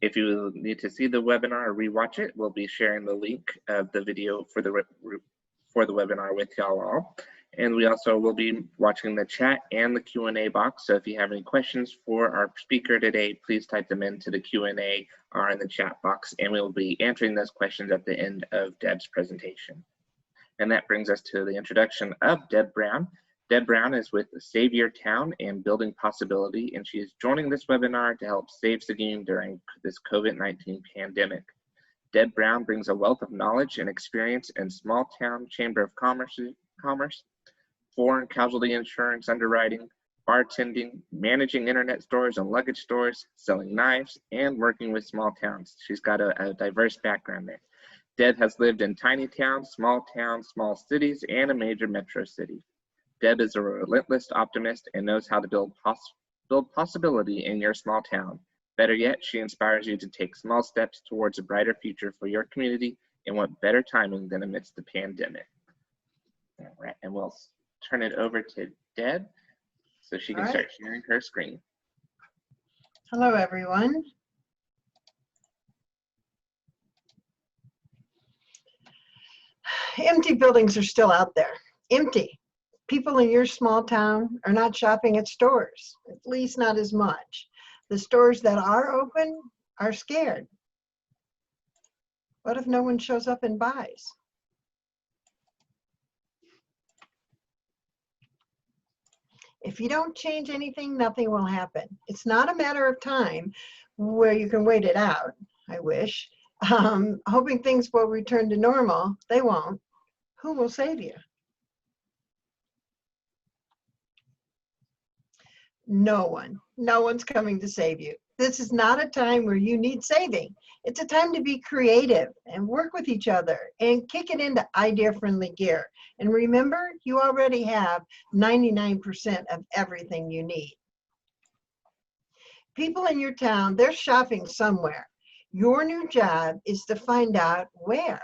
If you need to see the webinar or rewatch it, we'll be sharing the link of the video for the webinar with y'all all. And we also will be watching the chat and the Q&A box. So if you have any questions for our speaker today, please type them into the Q&A or in the chat box, and we'll be answering those questions at the end of Deb's presentation. And that brings us to the introduction of Deb Brown. Deb Brown is with SaveYour.Town and Building Possibility, and she is joining this webinar to help save Seguin during this COVID-19 pandemic. Deb Brown brings a wealth of knowledge and experience in small town chamber of commerce, foreign casualty insurance underwriting, bartending, managing internet stores and luggage stores, selling knives, and working with small towns. She's got a diverse background there. Deb has lived in tiny towns, small cities, and a major metro city. Deb is a relentless optimist and knows how to build possibility in your small town. Better yet, she inspires you to take small steps towards a brighter future for your community, and what better timing than amidst the pandemic. All right, and we'll turn it over to Deb so she can start sharing her screen. Hello, everyone. Empty buildings are still out there, empty. People in your small town are not shopping at stores, at least not as much. The stores that are open are scared. What if no one shows up and buys? If you don't change anything, nothing will happen. It's not a matter of time where you can wait it out, I wish. Hoping things will return to normal. They won't. Who will save you? No one. No one's coming to save you. This is not a time where you need saving. It's a time to be creative and work with each other and kick it into idea-friendly gear. And remember, you already have 99% of everything you need. People in your town, they're shopping somewhere. Your new job is to find out where,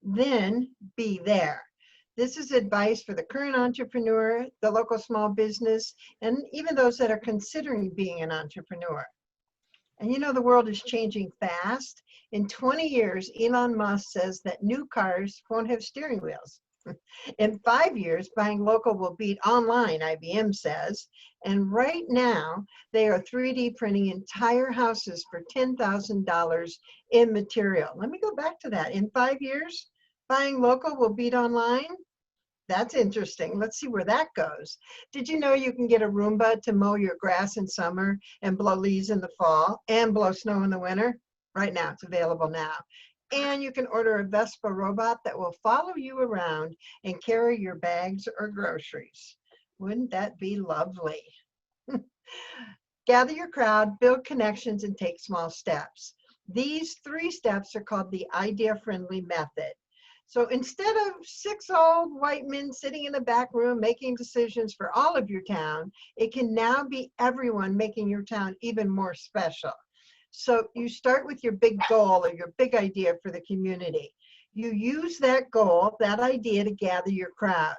then be there. This is advice for the current entrepreneur, the local small business, and even those that are considering being an entrepreneur. And you know, the world is changing fast. In 20 years, Elon Musk says that new cars won't have steering wheels. In 5 years, buying local will beat online, IBM says. And right now, they are 3D printing entire houses for $10,000 in material. Let me go back to that. In 5 years, buying local will beat online? That's interesting. Let's see where that goes. Did you know you can get a Roomba to mow your grass in summer and blow leaves in the fall and blow snow in the winter? Right now, it's available now. And you can order a Vespa robot that will follow you around and carry your bags or groceries. Wouldn't that be lovely? Gather your crowd, build connections, and take small steps. These 3 steps are called the idea-friendly method. So instead of 6 old white men sitting in the back room making decisions for all of your town, it can now be everyone making your town even more special. So you start with your big goal or your big idea for the community. You use that goal, that idea, to gather your crowd.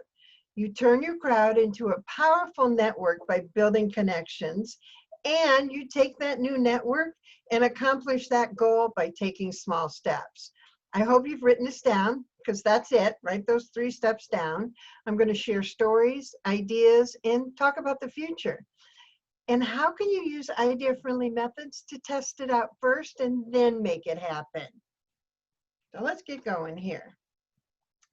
You turn your crowd into a powerful network by building connections, and you take that new network and accomplish that goal by taking small steps. I hope you've written this down, because that's it. Write those 3 steps down. I'm going to share stories, ideas, and talk about the future. And how can you use idea-friendly methods to test it out first and then make it happen? So let's get going here.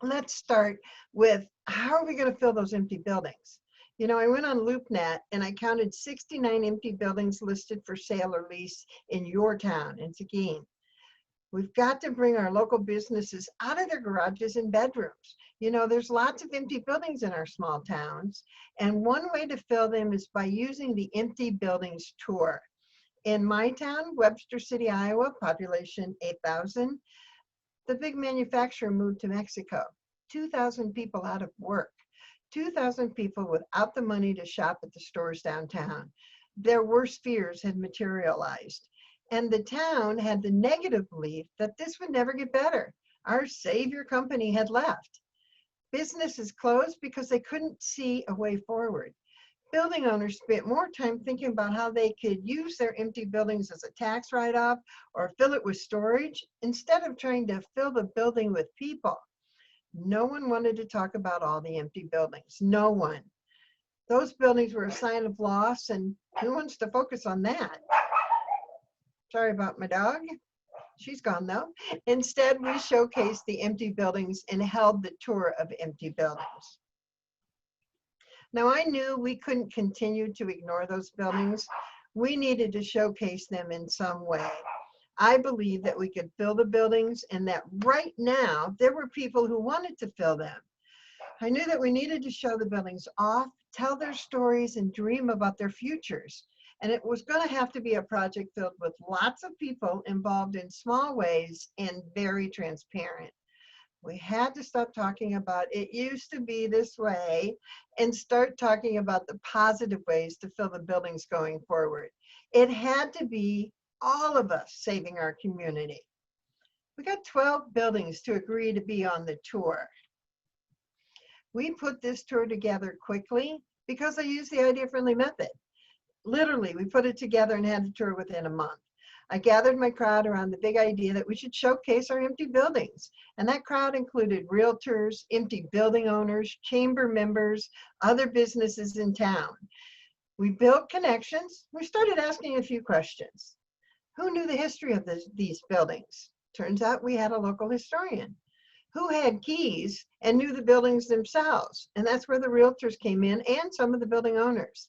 Let's start with, how are we going to fill those empty buildings? You know, I went on LoopNet and I counted 69 empty buildings listed for sale or lease in your town, in Seguin. We've got to bring our local businesses out of their garages and bedrooms. You know, there's lots of empty buildings in our small towns, and one way to fill them is by using the Empty Buildings Tour. In my town, Webster City, Iowa, population 8,000, the big manufacturer moved to Mexico. 2,000 people out of work. 2,000 people without the money to shop at the stores downtown. Their worst fears had materialized. And the town had the negative belief that this would never get better. Our savior company had left. Businesses closed because they couldn't see a way forward. Building owners spent more time thinking about how they could use their empty buildings as a tax write-off or fill it with storage instead of trying to fill the building with people. No one wanted to talk about all the empty buildings. No one. Those buildings were a sign of loss, and who wants to focus on that? Sorry about my dog. She's gone though. Instead, we showcased the empty buildings and held the tour of empty buildings. Now, I knew we couldn't continue to ignore those buildings. We needed to showcase them in some way. I believed that we could fill the buildings and that right now there were people who wanted to fill them. I knew that we needed to show the buildings off, tell their stories, and dream about their futures. And it was going to have to be a project filled with lots of people involved in small ways and very transparent. We had to stop talking about it used to be this way and start talking about the positive ways to fill the buildings going forward. It had to be all of us saving our community. We got 12 buildings to agree to be on the tour. We put this tour together quickly because I used the idea-friendly method. Literally, we put it together and had the tour within a month. I gathered my crowd around the big idea that we should showcase our empty buildings. And that crowd included realtors, empty building owners, chamber members, other businesses in town. We built connections. We started asking a few questions. Who knew the history of these buildings? Turns out we had a local historian. Who had keys and knew the buildings themselves? And that's where the realtors came in and some of the building owners.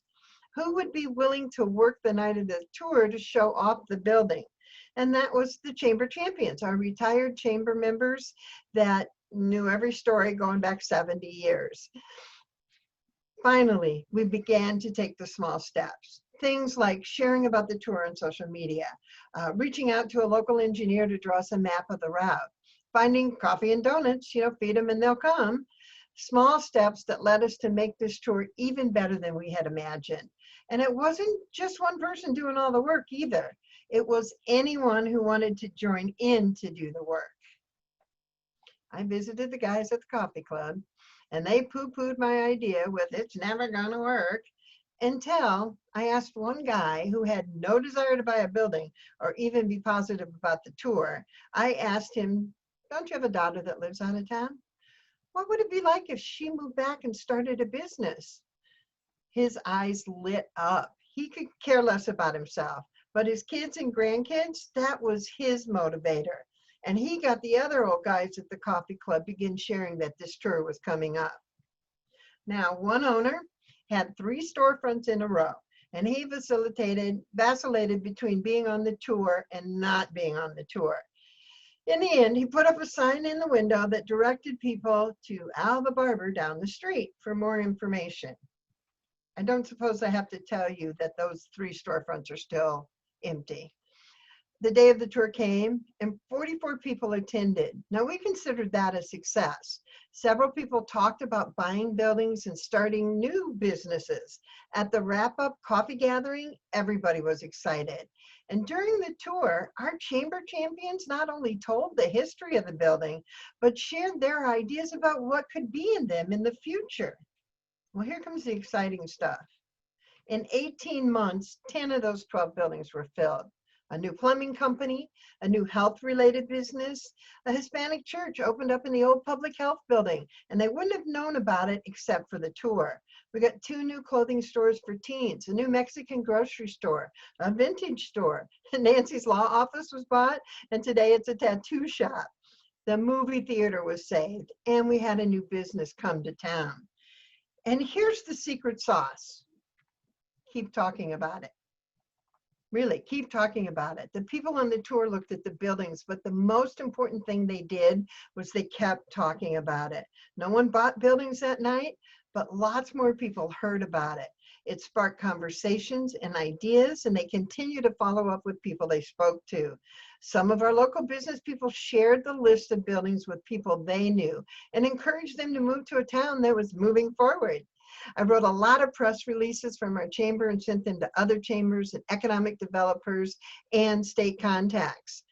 Who would be willing to work the night of the tour to show off the building? And that was the chamber champions, our retired chamber members that knew every story going back 70 years. Finally, we began to take the small steps. Things like sharing about the tour on social media, reaching out to a local engineer to draw us a map of the route, finding coffee and donuts, feed them and they'll come. Small steps that led us to make this tour even better than we had imagined. And it wasn't just one person doing all the work either. It was anyone who wanted to join in to do the work. I visited the guys at the coffee club and they poo-pooed my idea with it's never gonna work until I asked one guy who had no desire to buy a building or even be positive about the tour. I asked him, don't you have a daughter that lives out of town? What would it be like if she moved back and started a business? His eyes lit up. He could care less about himself, but his kids and grandkids, that was his motivator. And he got the other old guys at the coffee club begin sharing that this tour was coming up. Now, one owner had 3 storefronts in a row, and he vacillated between being on the tour and not being on the tour. In the end, he put up a sign in the window that directed people to Al the barber down the street for more information. I don't suppose I have to tell you that those 3 storefronts are still empty. The day of the tour came and 44 people attended. Now, we considered that a success. Several people talked about buying buildings and starting new businesses. At the wrap-up coffee gathering, everybody was excited. And during the tour, our chamber champions not only told the history of the building, but shared their ideas about what could be in them in the future. Well, here comes the exciting stuff. In 18 months, 10 of those 12 buildings were filled. A new plumbing company, a new health-related business, a Hispanic church opened up in the old public health building, and they wouldn't have known about it except for the tour. We got 2 new clothing stores for teens, a new Mexican grocery store, a vintage store. Nancy's law office was bought, and today it's a tattoo shop. The movie theater was saved, and we had a new business come to town. And here's the secret sauce. Keep talking about it. Really, keep talking about it. The people on the tour looked at the buildings, but the most important thing they did was they kept talking about it. No one bought buildings that night, but lots more people heard about it. It sparked conversations and ideas, and they continue to follow up with people they spoke to. Some of our local business people shared the list of buildings with people they knew and encouraged them to move to a town that was moving forward. I wrote a lot of press releases from our chamber and sent them to other chambers and economic developers and state contacts.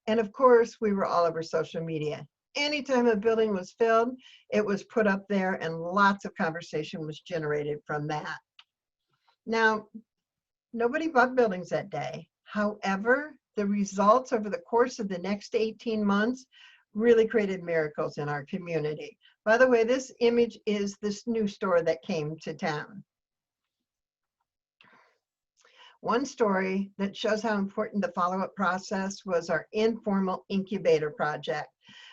And of course, we were all over social media. Anytime a building was filled, it was put up there and lots of conversation was generated from that. Now, nobody bought buildings that day. However, the results over the course of the next 18 months really created miracles in our community. By the way, this image is this new store that came to town. One story that shows how important the follow-up process was our informal incubator project.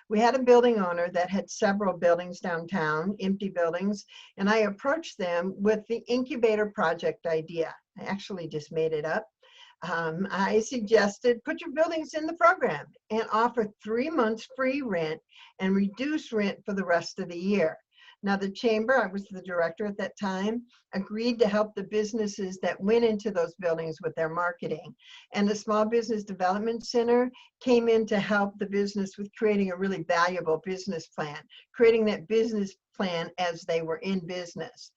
We had a building owner that had several buildings downtown, empty buildings, and I approached them with the incubator project idea. I actually just made it up. I suggested put your buildings in the program and offer 3 months free rent and reduce rent for the rest of the year. Now the chamber, I was the director at that time, agreed to help the businesses that went into those buildings with their marketing. And the Small Business Development Center came in to help the business with creating a really valuable business plan, creating that business plan as they were in business.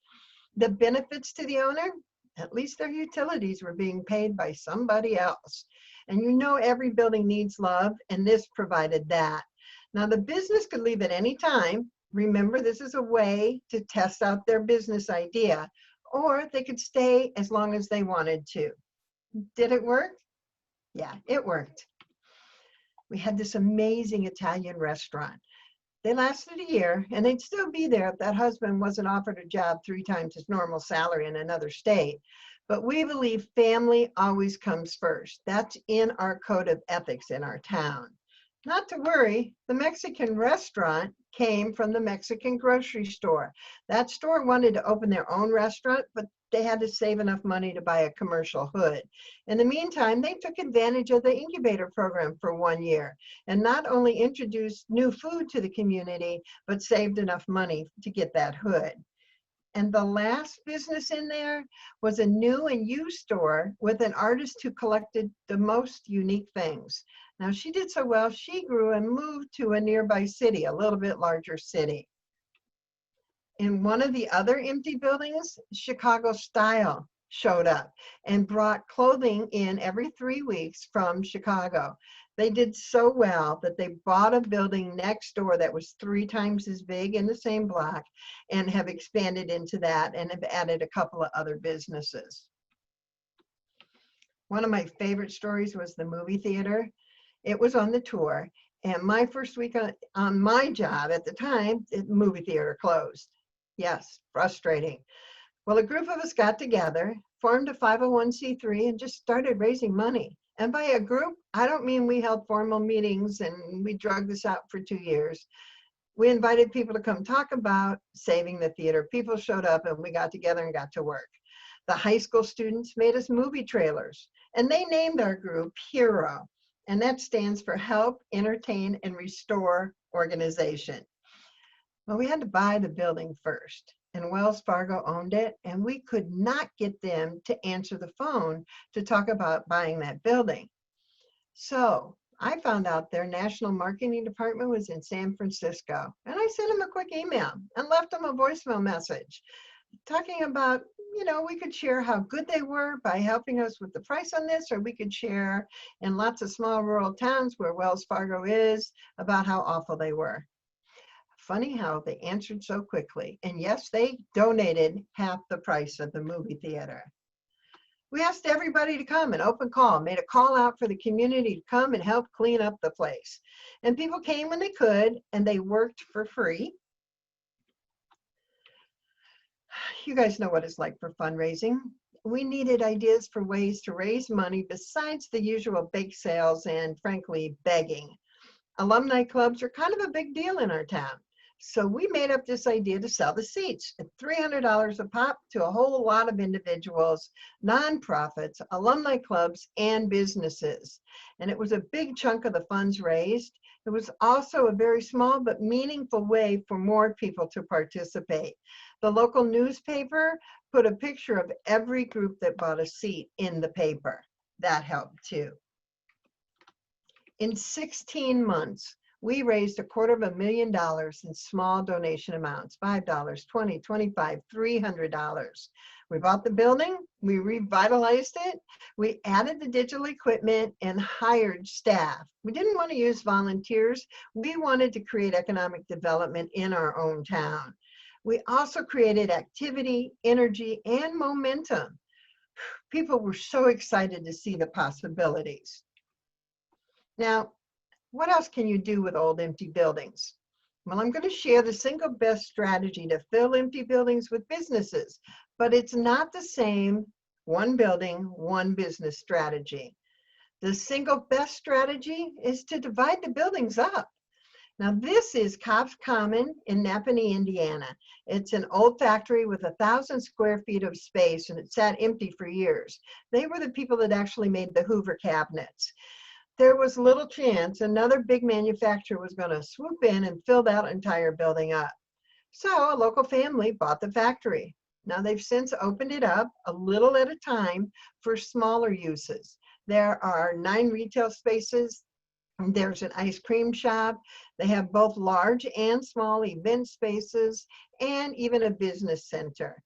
The benefits to the owner, at least their utilities were being paid by somebody else. And you know every building needs love, and this provided that. Now the business could leave at any time. Remember, this is a way to test out their business idea, or they could stay as long as they wanted to. Did it work? Yeah, it worked. We had this amazing Italian restaurant. They lasted a year, and they'd still be there if that husband wasn't offered a job 3 times his normal salary in another state. But we believe family always comes first. That's in our code of ethics in our town. Not to worry, the Mexican restaurant came from the Mexican grocery store. That store wanted to open their own restaurant, but they had to save enough money to buy a commercial hood. In the meantime, they took advantage of the incubator program for 1 year and not only introduced new food to the community, but saved enough money to get that hood. And the last business in there was a new and used store with an artist who collected the most unique things. Now, she did so well, she grew and moved to a nearby city, a little bit larger city. In one of the other empty buildings, Chicago Style showed up and brought clothing in every 3 weeks from Chicago. They did so well that they bought a building next door that was 3 times as big in the same block and have expanded into that and have added a couple of other businesses. One of my favorite stories was the movie theater. It was on the tour, and my first week on my job at the time, the movie theater closed. Yes, frustrating. Well, a group of us got together, formed a 501c3, and just started raising money. And by a group, I don't mean we held formal meetings and we drug this out for 2 years. We invited people to come talk about saving the theater. People showed up and we got together and got to work. The high school students made us movie trailers, and they named our group HERO. And that stands for Help, Entertain, and Restore Organization. Well, we had to buy the building first, and Wells Fargo owned it, and we could not get them to answer the phone to talk about buying that building. So I found out their national marketing department was in San Francisco, and I sent them a quick email and left them a voicemail message talking about, you know, we could share how good they were by helping us with the price on this, or we could share in lots of small rural towns where Wells Fargo is about how awful they were. Funny how they answered so quickly. And yes, they donated half the price of the movie theater. We asked everybody to come, an open call, made a call out for the community to come and help clean up the place. And people came when they could, and they worked for free. You guys know what it's like for fundraising. We needed ideas for ways to raise money besides the usual bake sales and, frankly, begging. Alumni clubs are kind of a big deal in our town. So we made up this idea to sell the seats at $300 a pop to a whole lot of individuals, nonprofits, alumni clubs, and businesses. And it was a big chunk of the funds raised. It was also a very small but meaningful way for more people to participate. The local newspaper put a picture of every group that bought a seat in the paper. That helped too. In 16 months, we raised $250,000 in small donation amounts, $5, $20, $25, $300. We bought the building, we revitalized it, we added the digital equipment and hired staff. We didn't want to use volunteers. We wanted to create economic development in our own town. We also created activity, energy, and momentum. People were so excited to see the possibilities. Now, what else can you do with old empty buildings? Well, I'm going to share the single best strategy to fill empty buildings with businesses, but it's not the same one building, one business strategy. The single best strategy is to divide the buildings up. Now, this is Cobb's Common in Napanee, Indiana. It's an old factory with 1,000 square feet of space, and it sat empty for years. They were the people that actually made the Hoover cabinets. There was little chance another big manufacturer was going to swoop in and fill that entire building up. So a local family bought the factory. Now they've since opened it up a little at a time for smaller uses. There are 9 retail spaces. There's an ice cream shop. They have both large and small event spaces and even a business center.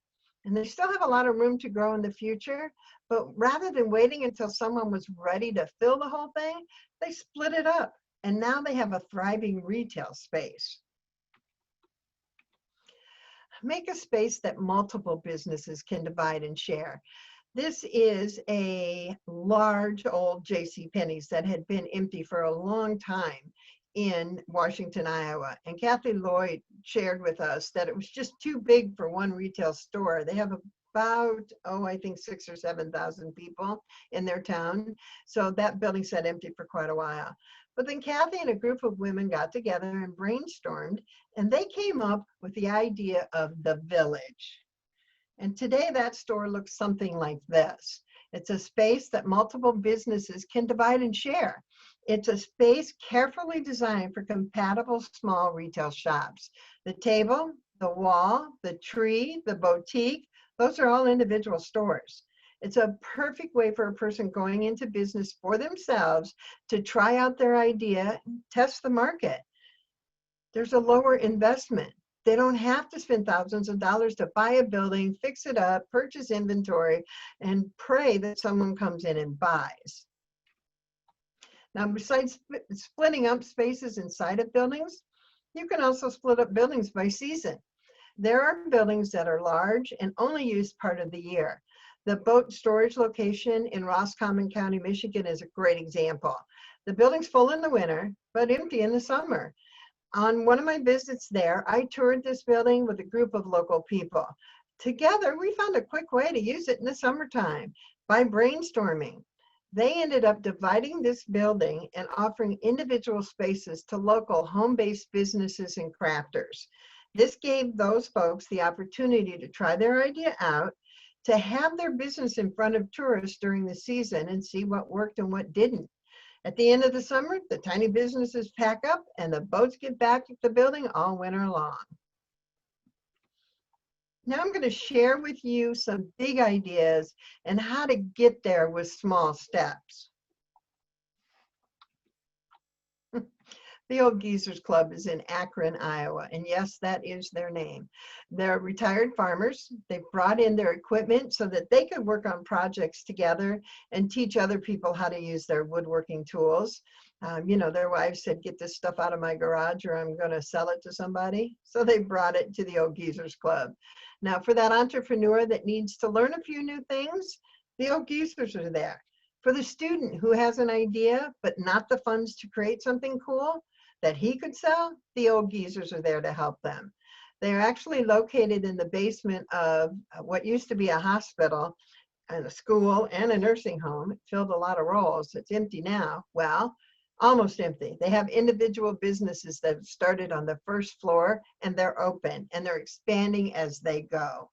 And they still have a lot of room to grow in the future, but rather than waiting until someone was ready to fill the whole thing, they split it up. And now they have a thriving retail space. Make a space that multiple businesses can divide and share. This is a large old JCPenney's that had been empty for a long time in Washington, Iowa. And Kathy Lloyd shared with us that it was just too big for one retail store. They have about, I think 6,000 or 7,000 people in their town. So that building sat empty for quite a while. But then Kathy and a group of women got together and brainstormed, and they came up with the idea of the village. And today that store looks something like this. It's a space that multiple businesses can divide and share. It's a space carefully designed for compatible small retail shops. The table, the wall, the tree, the boutique, those are all individual stores. It's a perfect way for a person going into business for themselves to try out their idea, test the market. There's a lower investment. They don't have to spend thousands of dollars to buy a building, fix it up, purchase inventory, and pray that someone comes in and buys. Now, besides splitting up spaces inside of buildings, you can also split up buildings by season. There are buildings that are large and only used part of the year. The boat storage location in Roscommon County, Michigan is a great example. The building's full in the winter, but empty in the summer. On one of my visits there, I toured this building with a group of local people. Together, we found a quick way to use it in the summertime by brainstorming. They ended up dividing this building and offering individual spaces to local home-based businesses and crafters. This gave those folks the opportunity to try their idea out, to have their business in front of tourists during the season and see what worked and what didn't. At the end of the summer, the tiny businesses pack up and the boats get back to the building all winter long. Now I'm going to share with you some big ideas and how to get there with small steps. The Old Geezers Club is in Akron, Iowa, and yes, that is their name. They're retired farmers. They've brought in their equipment so that they could work on projects together and teach other people how to use their woodworking tools. Their wives said, get this stuff out of my garage or I'm going to sell it to somebody. So they brought it to the Old Geezers Club. Now, for that entrepreneur that needs to learn a few new things, the Old Geezers are there. For the student who has an idea but not the funds to create something cool that he could sell, the Old Geezers are there to help them. They're actually located in the basement of what used to be a hospital and a school and a nursing home. It filled a lot of roles. It's empty now. Well, almost empty. They have individual businesses that have started on the first floor and they're open and they're expanding as they go.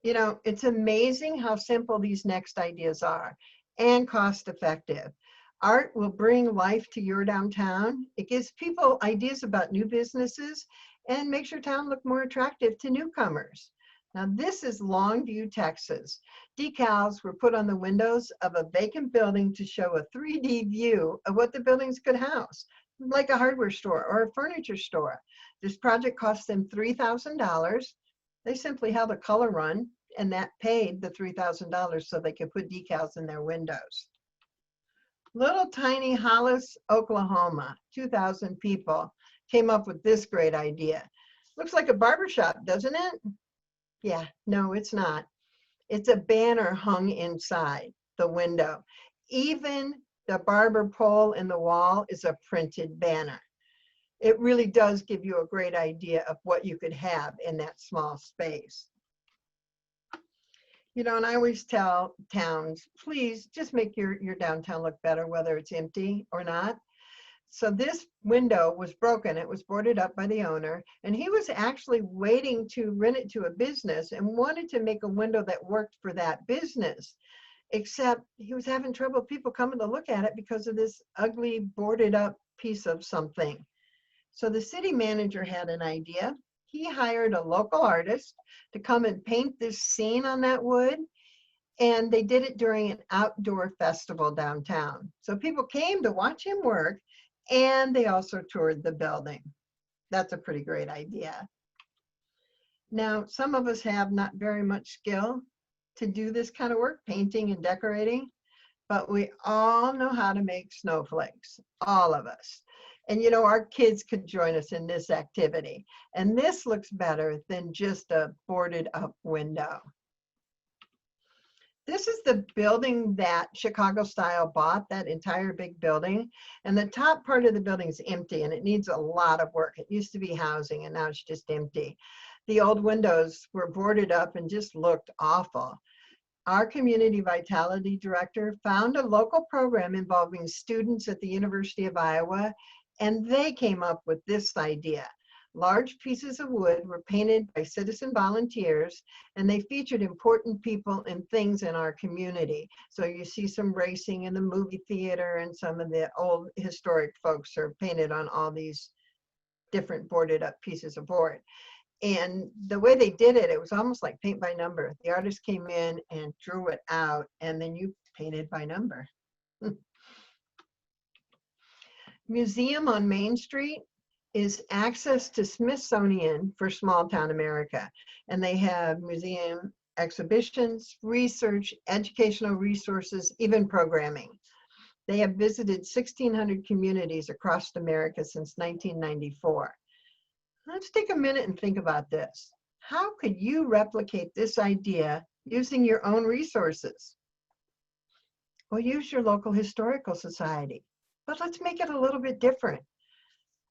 It's amazing how simple these next ideas are and cost effective. Art will bring life to your downtown. It gives people ideas about new businesses and makes your town look more attractive to newcomers. Now, this is Longview, Texas. Decals were put on the windows of a vacant building to show a 3D view of what the buildings could house, like a hardware store or a furniture store. This project cost them $3,000. They simply held a color run, and that paid the $3,000 so they could put decals in their windows. Little tiny Hollis, Oklahoma, 2,000 people came up with this great idea. Looks like a barbershop, doesn't it? Yeah, no, it's not. It's a banner hung inside the window. Even the barber pole in the wall is a printed banner. It really does give you a great idea of what you could have in that small space. You know, and I always tell towns, please just make your downtown look better, whether it's empty or not. So this window was broken. It was boarded up by the owner, and he was actually waiting to rent it to a business and wanted to make a window that worked for that business. Except he was having trouble people coming to look at it because of this ugly boarded up piece of something. So the city manager had an idea. He hired a local artist to come and paint this scene on that wood. And they did it during an outdoor festival downtown. So people came to watch him work, and they also toured the building. That's a pretty great idea. Now, some of us have not very much skill to do this kind of work, painting and decorating, but we all know how to make snowflakes, all of us. And you know, our kids could join us in this activity. And this looks better than just a boarded up window. This is the building that Chicago Style bought, that entire big building. And the top part of the building is empty, and it needs a lot of work. It used to be housing, and now it's just empty. The old windows were boarded up and just looked awful. Our community vitality director found a local program involving students at the University of Iowa, and they came up with this idea. Large pieces of wood were painted by citizen volunteers, and they featured important people and things in our community. So you see some racing in the movie theater, and some of the old historic folks are painted on all these different boarded up pieces of board. And the way they did it, it was almost like paint by number. The artist came in and drew it out, and then you painted by number. Museum on Main Street is access to Smithsonian for small town America. And they have museum exhibitions, research, educational resources, even programming. They have visited 1,600 communities across America since 1994. Let's take a minute and think about this. How could you replicate this idea using your own resources? Well, use your local historical society, but let's make it a little bit different.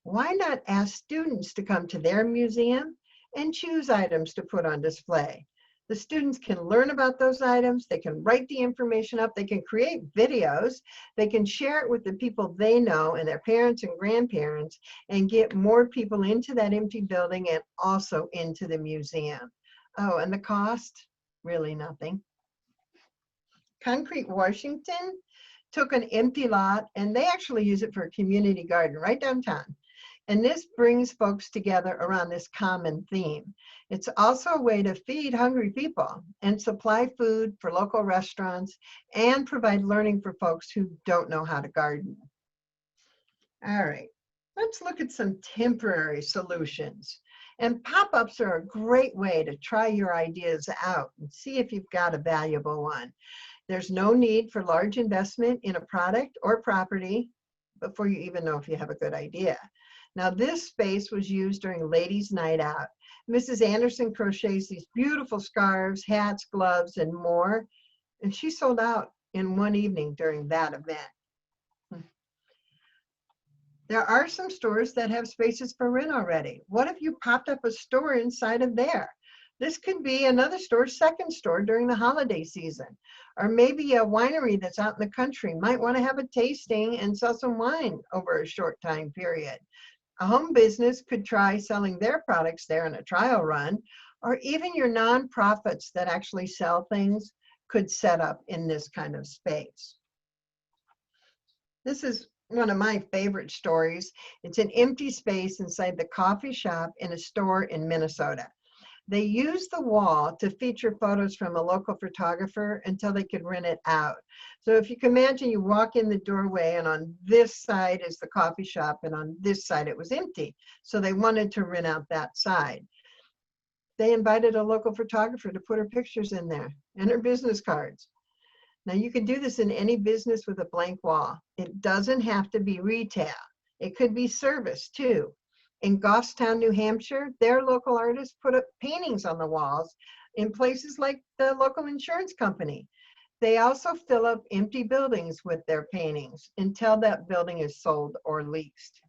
Why not ask students to come to their museum and choose items to put on display? The students can learn about those items, they can write the information up, they can create videos, they can share it with the people they know and their parents and grandparents, and get more people into that empty building and also into the museum. Oh, and the cost? Really nothing. Concrete Washington took an empty lot, and they actually use it for a community garden right downtown. And this brings folks together around this common theme. It's also a way to feed hungry people and supply food for local restaurants and provide learning for folks who don't know how to garden. All right, let's look at some temporary solutions. And pop-ups are a great way to try your ideas out and see if you've got a valuable one. There's no need for large investment in a product or property before you even know if you have a good idea. Now, this space was used during Ladies' Night Out. Mrs. Anderson crochets these beautiful scarves, hats, gloves, and more. And she sold out in one evening during that event. There are some stores that have spaces for rent already. What if you popped up a store inside of there? This could be another store's second store during the holiday season. Or maybe a winery that's out in the country might want to have a tasting and sell some wine over a short time period. A home business could try selling their products there in a trial run, or even your nonprofits that actually sell things could set up in this kind of space. This is one of my favorite stories. It's an empty space inside the coffee shop in a store in Minnesota. They used the wall to feature photos from a local photographer until they could rent it out. So if you can imagine, you walk in the doorway, and on this side is the coffee shop, and on this side it was empty. So they wanted to rent out that side. They invited a local photographer to put her pictures in there and her business cards. Now, you can do this in any business with a blank wall. It doesn't have to be retail. It could be service too. In Goffstown, New Hampshire, their local artists put up paintings on the walls in places like the local insurance company. They also fill up empty buildings with their paintings until that building is sold or leased.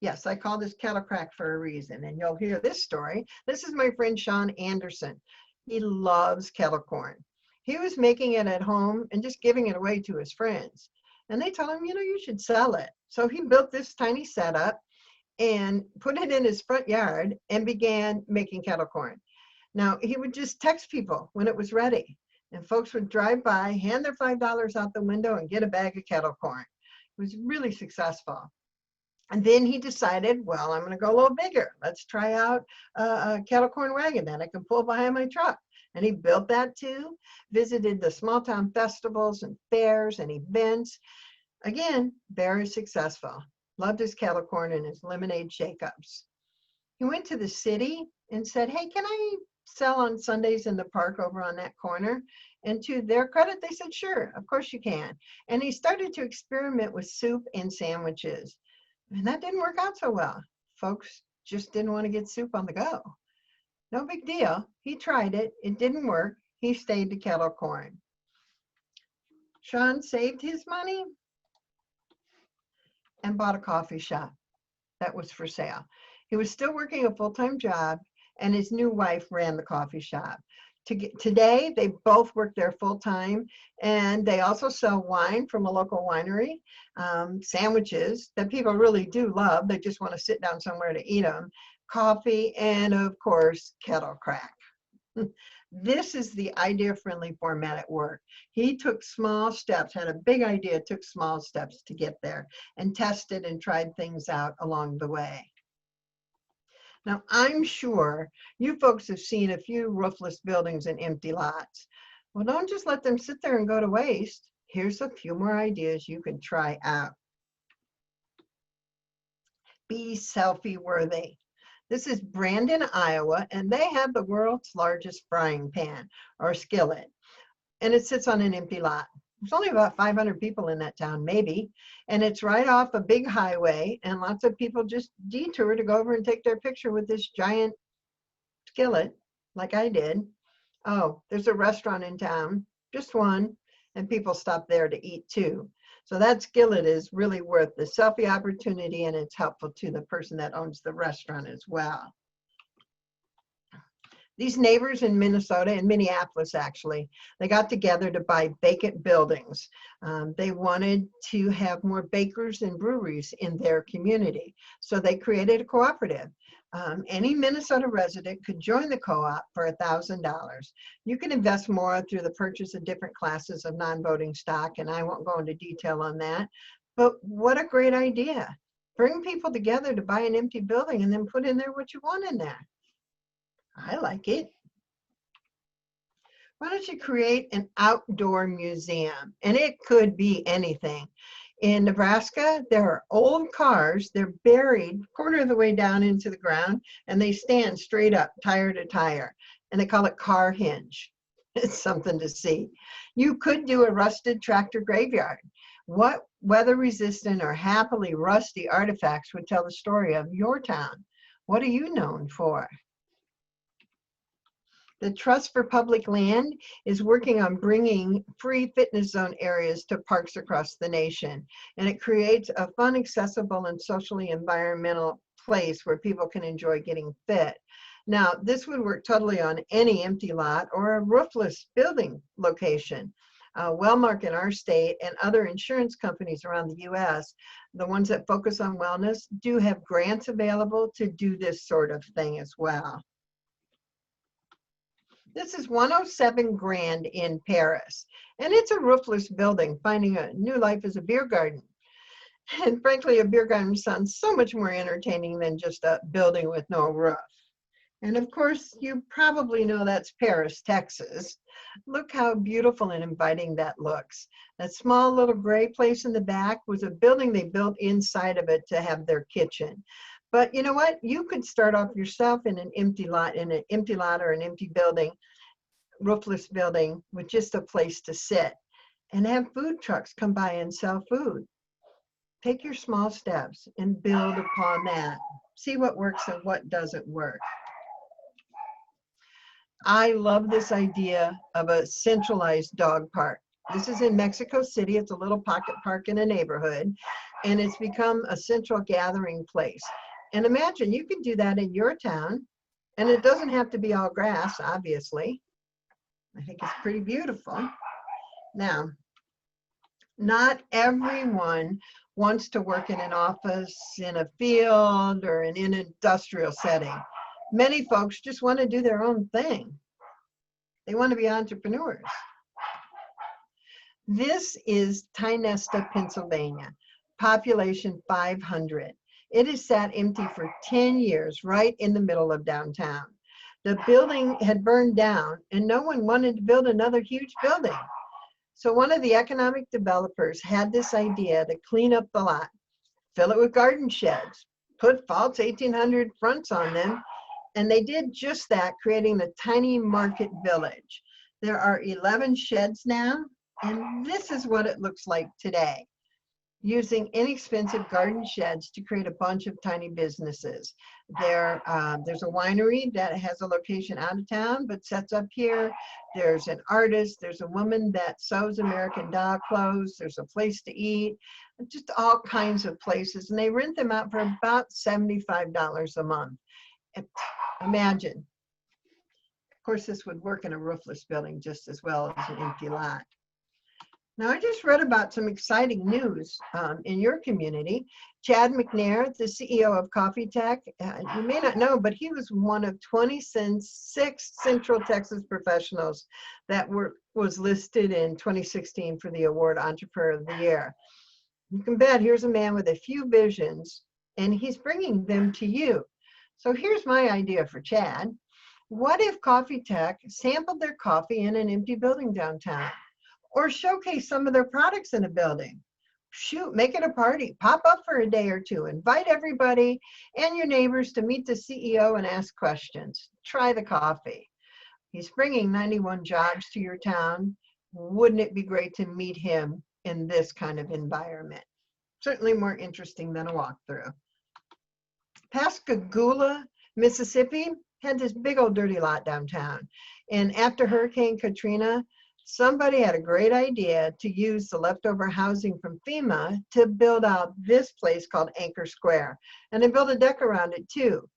Yes, I call this kettle crack for a reason, and you'll hear this story. This is my friend Sean Anderson. He loves kettle corn. He was making it at home and just giving it away to his friends. And they told him, you know, you should sell it. So he built this tiny setup and put it in his front yard and began making kettle corn. Now, he would just text people when it was ready, and folks would drive by, hand their $5 out the window, and get a bag of kettle corn. It was really successful. And then he decided, well, I'm going to go a little bigger. Let's try out a kettle corn wagon that I can pull behind my truck. And he built that too, visited the small town festivals and fairs and events. Again, very successful. Loved his kettle corn and his lemonade shake-ups. He went to the city and said, hey, can I sell on Sundays in the park over on that corner? And to their credit, they said, sure, of course you can. And he started to experiment with soup and sandwiches. And that didn't work out so well. Folks just didn't want to get soup on the go. No big deal. He tried it. It didn't work. He stayed to kettle corn. Sean saved his money and bought a coffee shop that was for sale. He was still working a full-time job, and his new wife ran the coffee shop. Today, they both work there full-time, and they also sell wine from a local winery, sandwiches that people really do love. They just want to sit down somewhere to eat them, coffee, and of course, kettle crack. This is the idea-friendly format at work. He took small steps, had a big idea, took small steps to get there, and tested and tried things out along the way. Now, I'm sure you folks have seen a few roofless buildings and empty lots. Well, don't just let them sit there and go to waste. Here's a few more ideas you can try out. Be selfie-worthy. This is Brandon, Iowa, and they have the world's largest frying pan or skillet, and it sits on an empty lot. There's only about 500 people in that town, maybe, and it's right off a big highway, and lots of people just detour to go over and take their picture with this giant skillet, like I did. Oh, there's a restaurant in town, just one, and people stop there to eat too. So that skillet is really worth the selfie opportunity, and it's helpful to the person that owns the restaurant as well. These neighbors in Minnesota, in Minneapolis actually, they got together to buy vacant buildings. They wanted to have more bakers and breweries in their community. So they created a cooperative. Any Minnesota resident could join the co-op for $1,000. You can invest more through the purchase of different classes of non-voting stock, and I won't go into detail on that. But what a great idea. Bring people together to buy an empty building and then put in there what you want in there. I like it. Why don't you create an outdoor museum? And it could be anything. In Nebraska, there are old cars. They're buried a quarter of the way down into the ground, and they stand straight up, tire to tire. And they call it car hinge. It's something to see. You could do a rusted tractor graveyard. What weather-resistant or happily rusty artifacts would tell the story of your town? What are you known for? The Trust for Public Land is working on bringing free fitness zone areas to parks across the nation. And it creates a fun, accessible, and socially environmental place where people can enjoy getting fit. Now, this would work totally on any empty lot or a roofless building location. Wellmark in our state and other insurance companies around the US, the ones that focus on wellness, do have grants available to do this sort of thing as well. This is 107 Grand in Paris, and it's a roofless building, finding a new life as a beer garden. And frankly, a beer garden sounds so much more entertaining than just a building with no roof. And of course, you probably know that's Paris, Texas. Look how beautiful and inviting that looks. That small little gray place in the back was a building they built inside of it to have their kitchen. But you know what? You could start off yourself in an empty lot or an empty building, roofless building, with just a place to sit and have food trucks come by and sell food. Take your small steps and build upon that. See what works and what doesn't work. I love this idea of a centralized dog park. This is in Mexico City. It's a little pocket park in a neighborhood, and it's become a central gathering place. And imagine you could do that in your town, and it doesn't have to be all grass, obviously. I think it's pretty beautiful. Now, not everyone wants to work in an office, in a field, or in an industrial setting. Many folks just want to do their own thing. They want to be entrepreneurs. This is Tynesta, Pennsylvania, population 500. It has sat empty for 10 years, right in the middle of downtown. The building had burned down, and no one wanted to build another huge building. So one of the economic developers had this idea to clean up the lot, fill it with garden sheds, put false 1800 fronts on them, and they did just that, creating the tiny market village. There are 11 sheds now, and this is what it looks like today, using inexpensive garden sheds to create a bunch of tiny businesses. There's a winery that has a location out of town but sets up here. There's an artist. There's a woman that sews American Doll clothes. There's a place to eat, just all kinds of places. And they rent them out for about $75 a month. And imagine. Of course, this would work in a roofless building just as well as an empty lot. Now, I just read about some exciting news in your community. Chad McNair, the CEO of Coffee Tech, you may not know, but he was one of 26 Central Texas professionals that was listed in 2016 for the award Entrepreneur of the Year. You can bet here's a man with a few visions, and he's bringing them to you. So here's my idea for Chad. What if Coffee Tech sampled their coffee in an empty building downtown? Or showcase some of their products in a building? Shoot, make it a party. Pop up for a day or two. Invite everybody and your neighbors to meet the CEO and ask questions. Try the coffee. He's bringing 91 jobs to your town. Wouldn't it be great to meet him in this kind of environment? Certainly more interesting than a walkthrough. Pascagoula, Mississippi had this big old dirty lot downtown. And after Hurricane Katrina, somebody had a great idea to use the leftover housing from FEMA to build out this place called Anchor Square. And they built a deck around it too.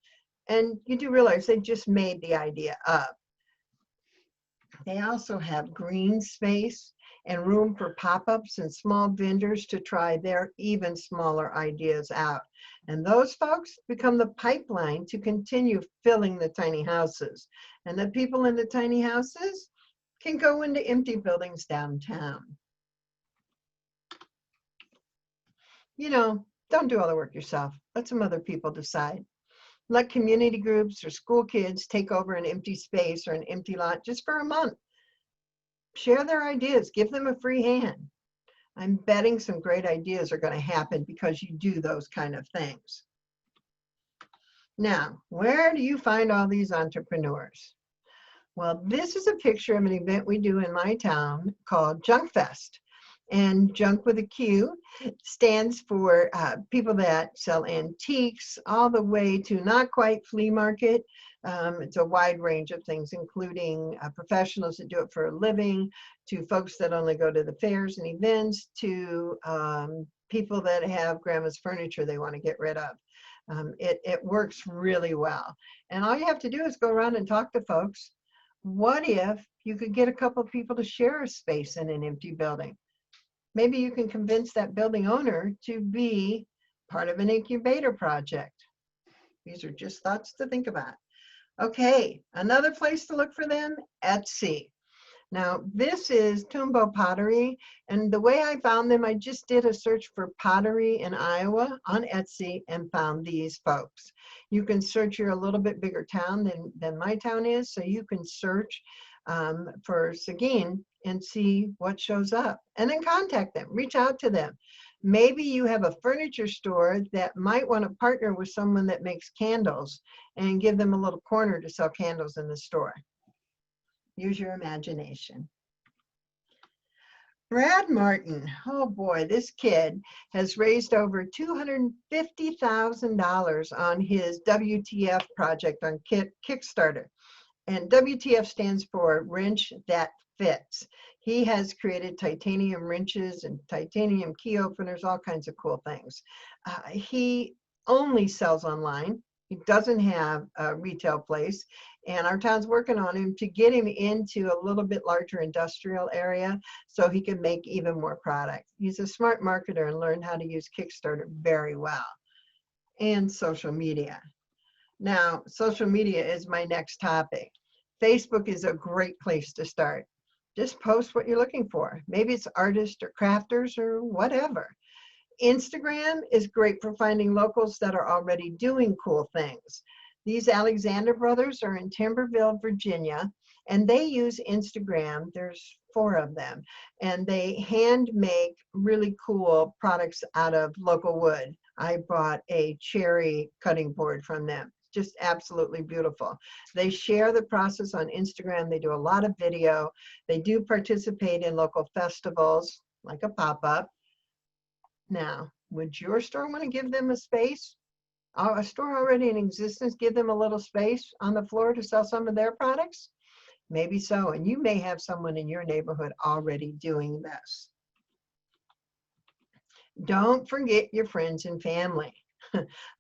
And you do realize they just made the idea up. They also have green space and room for pop-ups and small vendors to try their even smaller ideas out. And those folks become the pipeline to continue filling the tiny houses. And the people in the tiny houses can go into empty buildings downtown. You know, don't do all the work yourself. Let some other people decide. Let community groups or school kids take over an empty space or an empty lot just for a month. Share their ideas. Give them a free hand. I'm betting some great ideas are going to happen because you do those kind of things. Now, where do you find all these entrepreneurs? Well, this is a picture of an event we do in my town called Junk Fest. And junk with a Q stands for people that sell antiques all the way to not quite flea market. It's a wide range of things, including professionals that do it for a living, to folks that only go to the fairs and events, to people that have grandma's furniture they want to get rid of. It works really well. And all you have to do is go around and talk to folks. What if you could get a couple of people to share a space in an empty building? Maybe you can convince that building owner to be part of an incubator project. These are just thoughts to think about. Okay, another place to look for them, Etsy. Now, this is Tumbo Pottery, and the way I found them, I just did a search for pottery in Iowa on Etsy and found these folks. You can search, you're a little bit bigger town than my town is, so you can search for Seguin and see what shows up, and then contact them, reach out to them. Maybe you have a furniture store that might want to partner with someone that makes candles and give them a little corner to sell candles in the store. Use your imagination. Brad Martin, oh boy, this kid has raised over $250,000 on his WTF project on Kickstarter. And WTF stands for Wrench That Fits. He has created titanium wrenches and titanium key openers, all kinds of cool things. He only sells online. He doesn't have a retail place. And our town's working on him to get him into a little bit larger industrial area so he can make even more product. He's a smart marketer and learned how to use Kickstarter very well. And social media. Now, social media is my next topic. Facebook is a great place to start. Just post what you're looking for. Maybe it's artists or crafters or whatever. Instagram is great for finding locals that are already doing cool things. These Alexander brothers are in Timberville, Virginia, and they use Instagram. There's 4 of them, and they hand make really cool products out of local wood. I bought a cherry cutting board from them. Just absolutely beautiful. They share the process on Instagram. They do a lot of video. They do participate in local festivals, like a pop-up. Now, would your store want to give them a space? A store already in existence, give them a little space on the floor to sell some of their products? Maybe so, and you may have someone in your neighborhood already doing this. Don't forget your friends and family.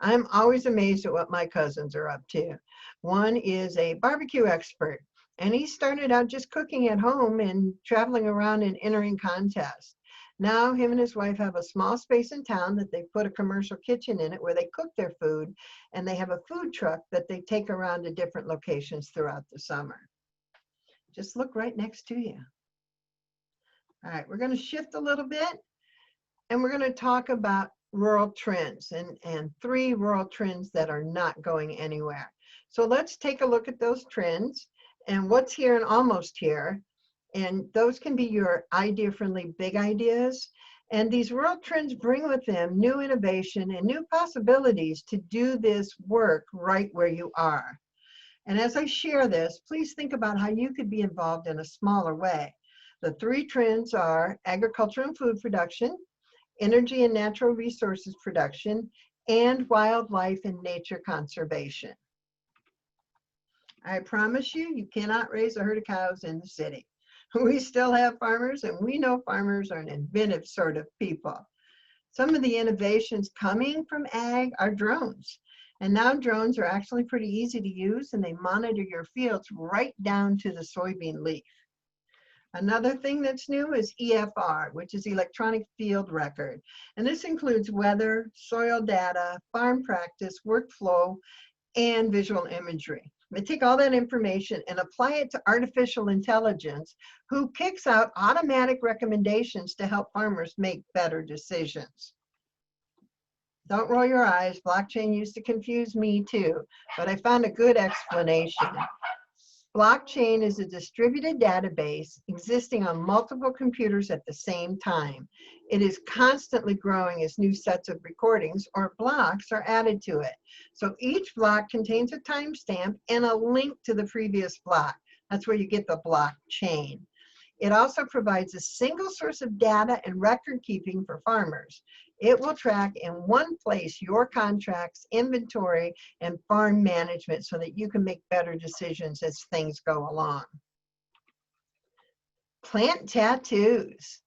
I'm always amazed at what my cousins are up to. One is a barbecue expert, and he started out just cooking at home and traveling around and entering contests. Now him and his wife have a small space in town that they put a commercial kitchen in it where they cook their food, and they have a food truck that they take around to different locations throughout the summer. Just look right next to you. All right, we're going to shift a little bit, and we're going to talk about rural trends and 3 rural trends that are not going anywhere. So let's take a look at those trends and what's here and almost here. And those can be your idea-friendly big ideas. And these rural trends bring with them new innovation and new possibilities to do this work right where you are. And as I share this, please think about how you could be involved in a smaller way. The 3 trends are agriculture and food production, energy and natural resources production, and wildlife and nature conservation. I promise you, you cannot raise a herd of cows in the city. We still have farmers, and we know farmers are an inventive sort of people. Some of the innovations coming from ag are drones. And now drones are actually pretty easy to use, and they monitor your fields right down to the soybean leaf. Another thing that's new is EFR, which is electronic field record. And this includes weather, soil data, farm practice, workflow, and visual imagery. They take all that information and apply it to artificial intelligence, who kicks out automatic recommendations to help farmers make better decisions. Don't roll your eyes. Blockchain used to confuse me too, but I found a good explanation. Blockchain is a distributed database existing on multiple computers at the same time. It is constantly growing as new sets of recordings or blocks are added to it. So each block contains a timestamp and a link to the previous block. That's where you get the blockchain. It also provides a single source of data and record keeping for farmers. It will track in one place your contracts, inventory, and farm management so that you can make better decisions as things go along. Plant tattoos.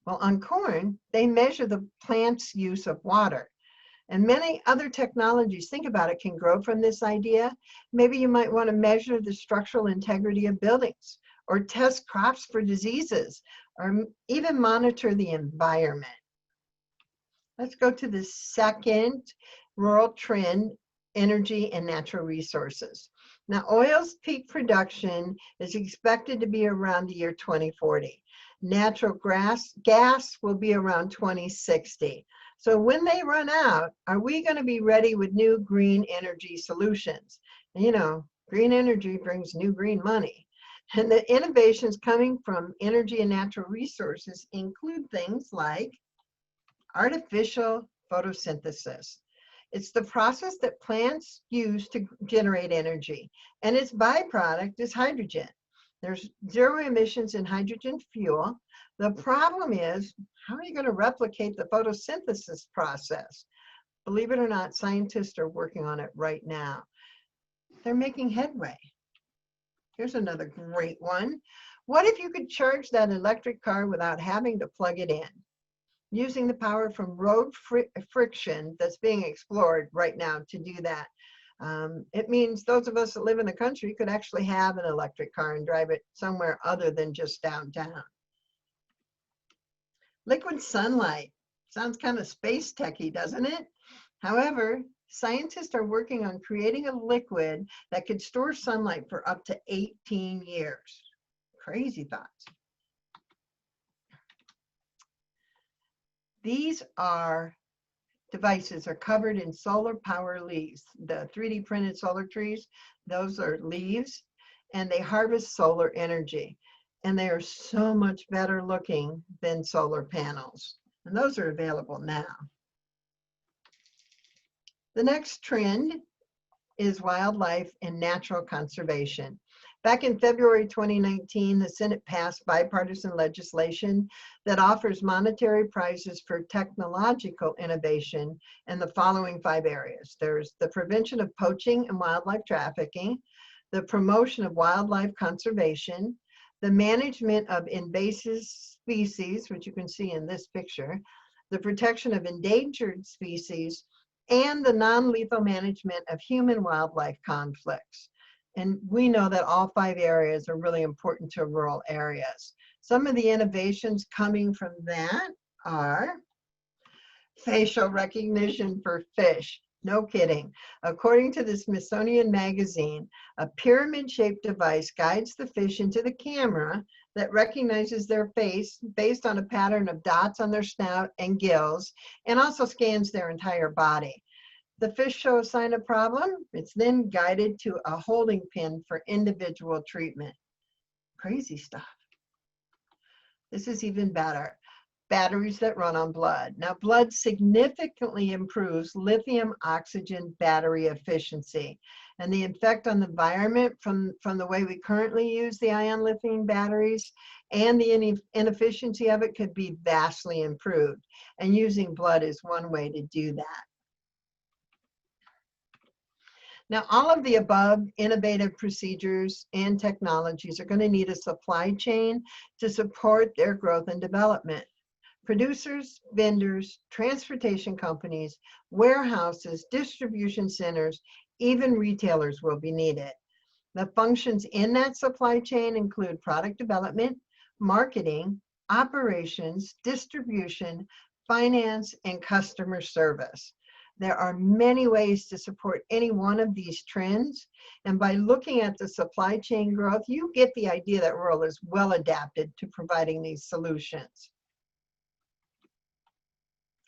Well, on corn, they measure the plant's use of water. And many other technologies, think about it, can grow from this idea. Maybe you might want to measure the structural integrity of buildings, or test crops for diseases, or even monitor the environment. Let's go to the second rural trend, energy and natural resources. Now, oil's peak production is expected to be around the year 2040. Natural gas will be around 2060. So when they run out, are we going to be ready with new green energy solutions? And, you know, green energy brings new green money. And the innovations coming from energy and natural resources include things like artificial photosynthesis. It's the process that plants use to generate energy, and its byproduct is hydrogen. There's zero emissions in hydrogen fuel. The problem is, how are you going to replicate the photosynthesis process? Believe it or not, scientists are working on it right now. They're making headway. Here's another great one. What if you could charge that electric car without having to plug it in? Using the power from road friction that's being explored right now to do that. It means those of us that live in the country could actually have an electric car and drive it somewhere other than just downtown. Liquid sunlight. Sounds kind of space techy, doesn't it? However, scientists are working on creating a liquid that could store sunlight for up to 18 years. Crazy thoughts. These devices are covered in solar power leaves. The 3D printed solar trees, those are leaves, and they harvest solar energy. And they are so much better looking than solar panels. And those are available now. The next trend is wildlife and natural conservation. Back in February 2019, the Senate passed bipartisan legislation that offers monetary prizes for technological innovation in the following 5 areas. There's the prevention of poaching and wildlife trafficking, the promotion of wildlife conservation, the management of invasive species, which you can see in this picture, the protection of endangered species, and the non-lethal management of human-wildlife conflicts. And we know that all 5 areas are really important to rural areas. Some of the innovations coming from that are facial recognition for fish. No kidding. According to the Smithsonian Magazine, a pyramid-shaped device guides the fish into the camera that recognizes their face based on a pattern of dots on their snout and gills, and also scans their entire body. The fish show a sign of problem, it's then guided to a holding pin for individual treatment. Crazy stuff. This is even better. Batteries that run on blood. Now, blood significantly improves lithium oxygen battery efficiency, and the effect on the environment from the way we currently use the ion lithium batteries and the inefficiency of it could be vastly improved. And using blood is one way to do that. Now, all of the above innovative procedures and technologies are going to need a supply chain to support their growth and development. Producers, vendors, transportation companies, warehouses, distribution centers, even retailers will be needed. The functions in that supply chain include product development, marketing, operations, distribution, finance, and customer service. There are many ways to support any one of these trends, and by looking at the supply chain growth, you get the idea that rural is well adapted to providing these solutions.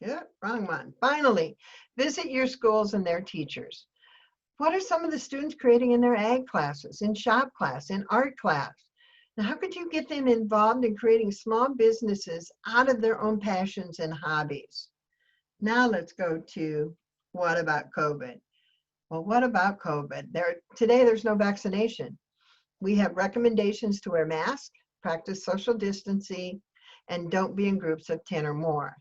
Yeah, wrong one. Finally, visit your schools and their teachers. What are some of the students creating in their ag classes, in shop class, in art class? Now, how could you get them involved in creating small businesses out of their own passions and hobbies? Now let's go to what about COVID? Well, what about COVID? Today there's no vaccination. We have recommendations to wear masks, practice social distancing, and don't be in groups of 10 or more.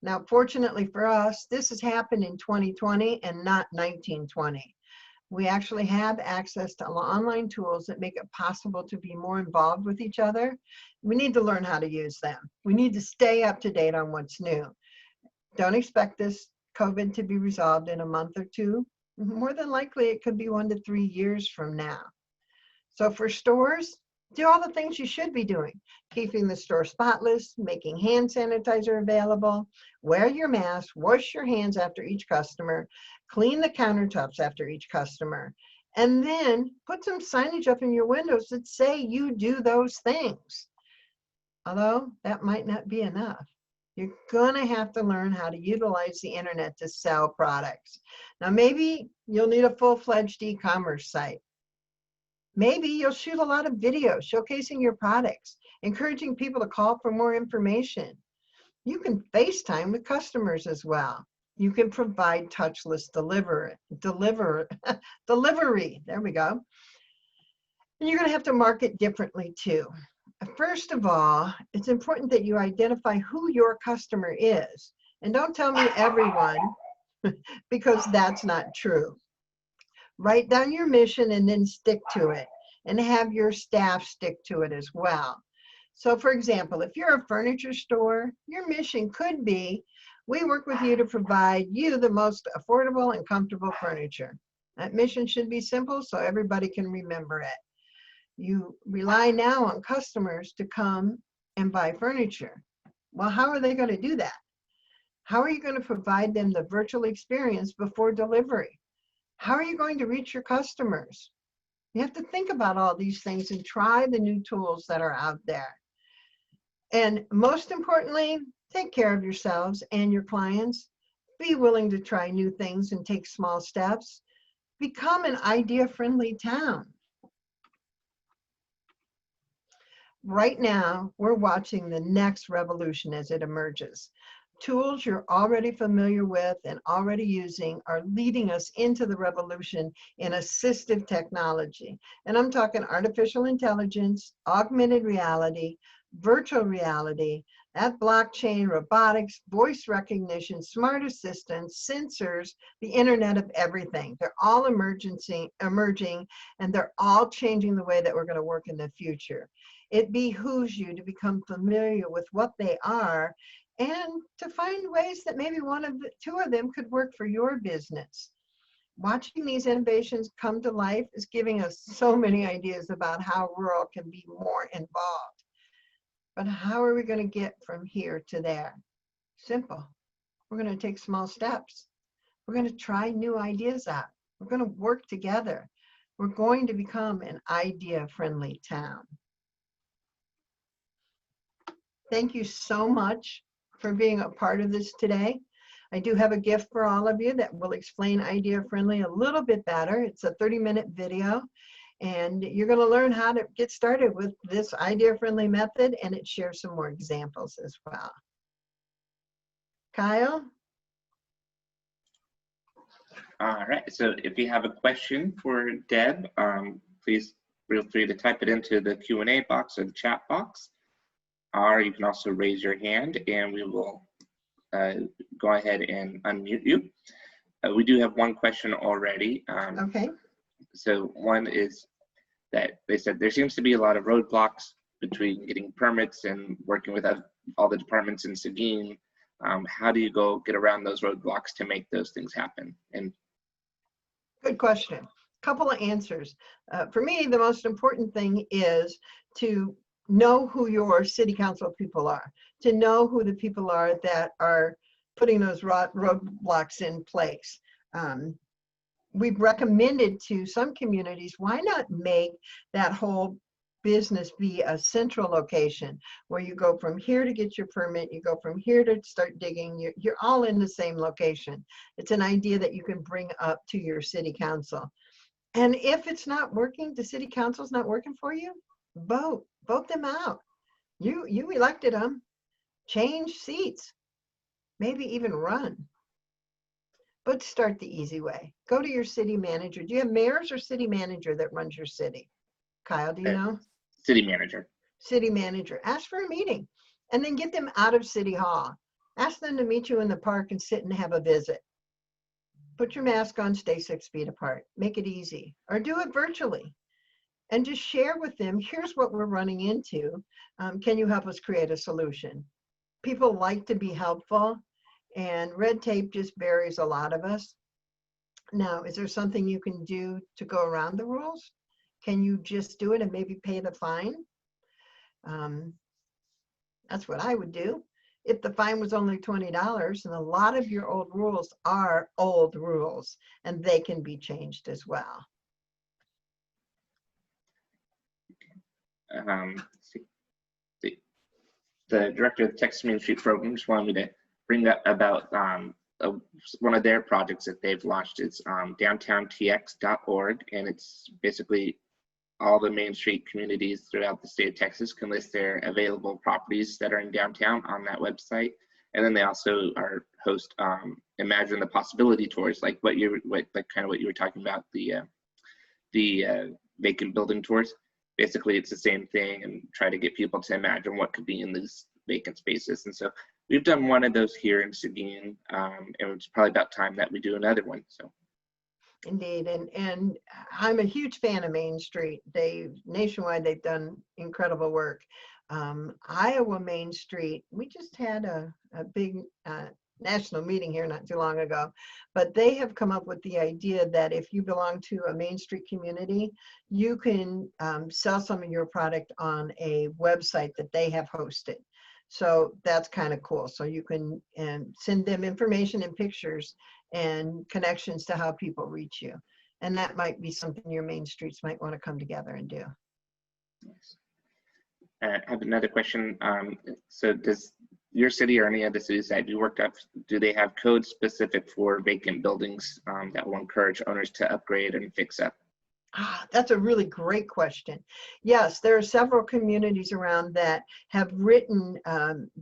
Now, fortunately for us, this has happened in 2020 and not 1920. We actually have access to online tools that make it possible to be more involved with each other. We need to learn how to use them. We need to stay up to date on what's new. Don't expect this COVID to be resolved in a month or 2. More than likely, it could be 1 to 3 years from now. So for stores, do all the things you should be doing. Keeping the store spotless, making hand sanitizer available, wear your mask, wash your hands after each customer, clean the countertops after each customer, and then put some signage up in your windows that say you do those things. Although that might not be enough. You're gonna have to learn how to utilize the internet to sell products. Now, maybe you'll need a full-fledged e-commerce site. Maybe you'll shoot a lot of videos showcasing your products, encouraging people to call for more information. You can FaceTime with customers as well. You can provide touchless delivery. There we go. And you're gonna have to market differently too. First of all, it's important that you identify who your customer is. And don't tell me everyone, because that's not true. Write down your mission and then stick to it, and have your staff stick to it as well. So for example, if you're a furniture store, your mission could be, we work with you to provide you the most affordable and comfortable furniture. That mission should be simple so everybody can remember it. You rely now on customers to come and buy furniture. Well, how are they going to do that? How are you going to provide them the virtual experience before delivery? How are you going to reach your customers? You have to think about all these things and try the new tools that are out there. And most importantly, take care of yourselves and your clients. Be willing to try new things and take small steps. Become an idea-friendly town. Right now, we're watching the next revolution as it emerges. Tools you're already familiar with and already using are leading us into the revolution in assistive technology. And I'm talking artificial intelligence, augmented reality, virtual reality, that blockchain, robotics, voice recognition, smart assistants, sensors, the Internet of Everything. They're all emerging, and they're all changing the way that we're going to work in the future. It behooves you to become familiar with what they are and to find ways that maybe two of them could work for your business. Watching these innovations come to life is giving us so many ideas about how rural can be more involved. But how are we going to get from here to there? Simple. We're going to take small steps. We're going to try new ideas out. We're going to work together. We're going to become an idea-friendly town. Thank you so much for being a part of this today. I do have a gift for all of you that will explain idea friendly a little bit better. It's a 30-minute video, and you're going to learn how to get started with this idea friendly method, and it shares some more examples as well. Kyle? All right, so if you have a question for Deb, please feel free to type it into the Q&A box or the chat box. Or you can also raise your hand and we will go ahead and unmute you. We do have one question already. Okay. So one is that they said there seems to be a lot of roadblocks between getting permits and working with all the departments in Seguin. How do you go get around those roadblocks to make those things happen? And good question. Couple of answers. For me, the most important thing is to know who your city council people are, to know who the people are that are putting those roadblocks in place. We've recommended to some communities, why not make that whole business be a central location where you go from here to get your permit, you go from here to start digging, you're all in the same location. It's an idea that you can bring up to your city council. And if it's not working, the city council's not working for you, vote them out. You elected them. Change seats, maybe even run. But start the easy way. Go to your city manager. Do you have mayors or city manager that runs your city? Kyle, do you know? City manager. City manager. Ask for a meeting and then get them out of City Hall. Ask them to meet you in the park and sit and have a visit. Put your mask on, stay 6 feet apart. Make it easy. Or do it virtually. And just share with them, here's what we're running into. Can you help us create a solution? People like to be helpful, and red tape just buries a lot of us. Now, is there something you can do to go around the rules? Can you just do it and maybe pay the fine? That's what I would do. If the fine was only $20, and a lot of your old rules are old rules, and they can be changed as well. The director of the Texas Main Street program just wanted me to bring up about one of their projects that they've launched. It's downtowntx.org, and it's basically all the Main Street communities throughout the state of Texas can list their available properties that are in downtown on that website. And then they also host Imagine the Possibility tours, like kind of what you were talking about, the vacant building tours. basically it's the same thing, and try to get people to imagine what could be in these vacant spaces. And so we've done one of those here in Seguin, and it's probably about time that we do another one. So. Indeed, and I'm a huge fan of Main Street. Nationwide, they've done incredible work. Iowa Main Street, we just had a big national meeting here not too long ago, but they have come up with the idea that if you belong to a Main Street community, you can sell some of your product on a website that they have hosted. So that's kind of cool. So you can send them information and pictures and connections to how people reach you. And that might be something your Main Streets might want to come together and do. Yes. I have another question. So does your city or any other cities that you worked up, do they have codes specific for vacant buildings that will encourage owners to upgrade and fix up? That's a really great question. Yes, there are several communities around that have written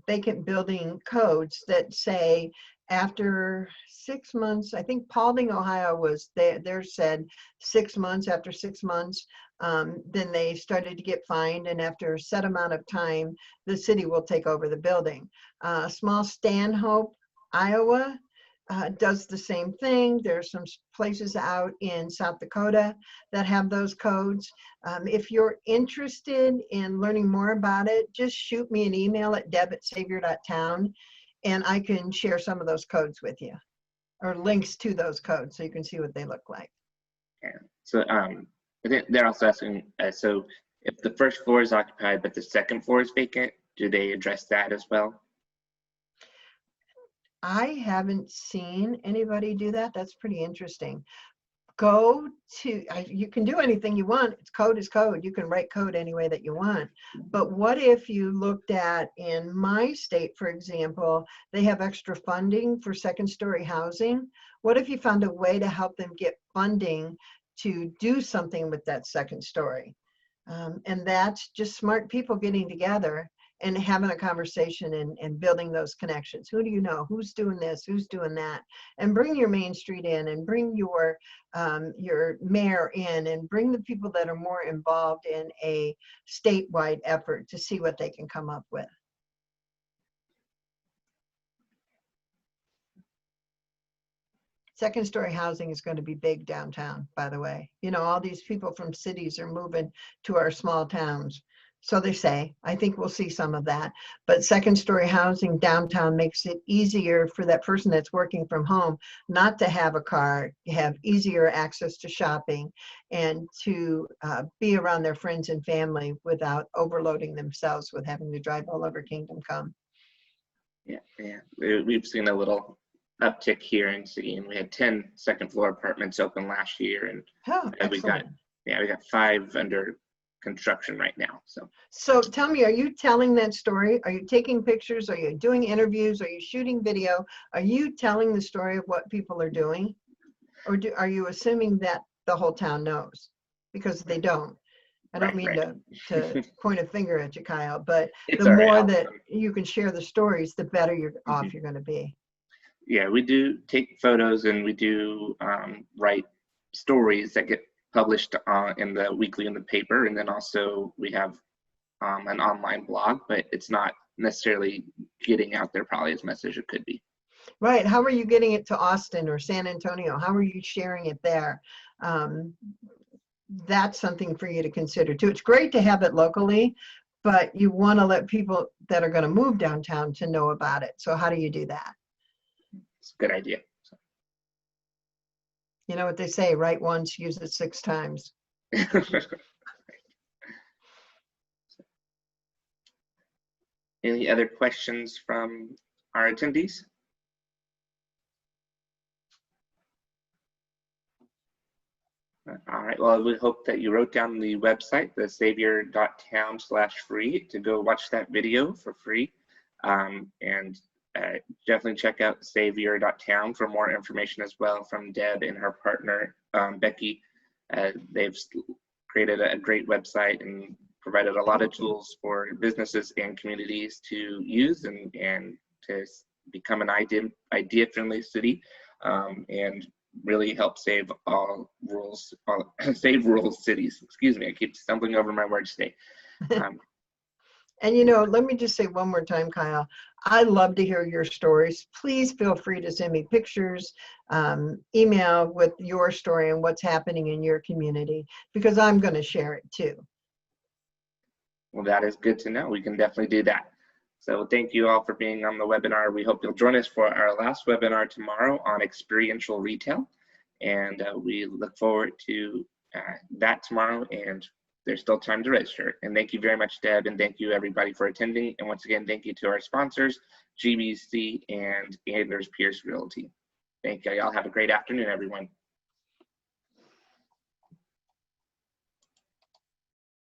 vacant building codes that say after 6 months, I think Paulding, Ohio was there said 6 months, after 6 months, then they started to get fined, and after a set amount of time, the city will take over the building. Small Stanhope, Iowa, does the same thing. There's some places out in South Dakota that have those codes. If you're interested in learning more about it, just shoot me an email at Deb@SaveYour.Town, and I can share some of those codes with you, or links to those codes, so you can see what they look like. Yeah. So I think they're also asking, so if the first floor is occupied but the second floor is vacant, do they address that as well? I haven't seen anybody do that. That's pretty interesting. You can do anything you want. Code is code. You can write code any way that you want. But what if you looked at, in my state, for example, they have extra funding for second-story housing. What if you found a way to help them get funding to do something with that second story? And that's just smart people getting together and having a conversation and building those connections. Who do you know? Who's doing this? Who's doing that? And bring your Main Street in, and bring your mayor in, and bring the people that are more involved in a statewide effort to see what they can come up with. Second-story housing is going to be big downtown, by the way. You know, all these people from cities are moving to our small towns. So they say. I think we'll see some of that. But second-story housing downtown makes it easier for that person that's working from home not to have a car, have easier access to shopping, and to be around their friends and family without overloading themselves with having to drive all over Kingdom Come. Yeah. We've seen a little uptick here in Seguin. We had 10 second-floor apartments open last year, and we got 5 under construction right now. So tell me, are you telling that story? Are you taking pictures? Are you doing interviews? Are you shooting video? Are you telling the story of what people are doing? Or are you assuming that the whole town knows? Because they don't. I don't mean to point a finger at you, Kyle, but the more that you can share the stories, the better off you're going to be. Yeah, we do take photos, and we do write stories that get published in the weekly in the paper, and then also we have an online blog, but it's not necessarily getting out there probably as much as it could be. Right. How are you getting it to Austin or San Antonio? How are you sharing it there? That's something for you to consider too. It's great to have it locally, but you want to let people that are going to move downtown to know about it. So how do you do that? It's a good idea. You know what they say, write once, use it 6 times. Any other questions from our attendees? All right, well, we hope that you wrote down the website, the SaveYour.Town/free, to go watch that video for free. And definitely check out SaveYour.Town for more information as well from Deb and her partner, Becky. They've created a great website and provided a lot of tools for businesses and communities to use and to become an idea-friendly city. And really help save save rural cities. Excuse me, I keep stumbling over my words today. And let me just say one more time, Kyle, I love to hear your stories. Please feel free to send me pictures, email with your story and what's happening in your community, because I'm going to share it too. Well, that is good to know. We can definitely do that. So thank you all for being on the webinar. We hope you'll join us for our last webinar tomorrow on experiential retail. And we look forward to that tomorrow, and there's still time to register. And thank you very much, Deb, and thank you everybody for attending. And once again, thank you to our sponsors, GBC and Adler's Pierce Realty. Thank you. Y'all have a great afternoon, everyone.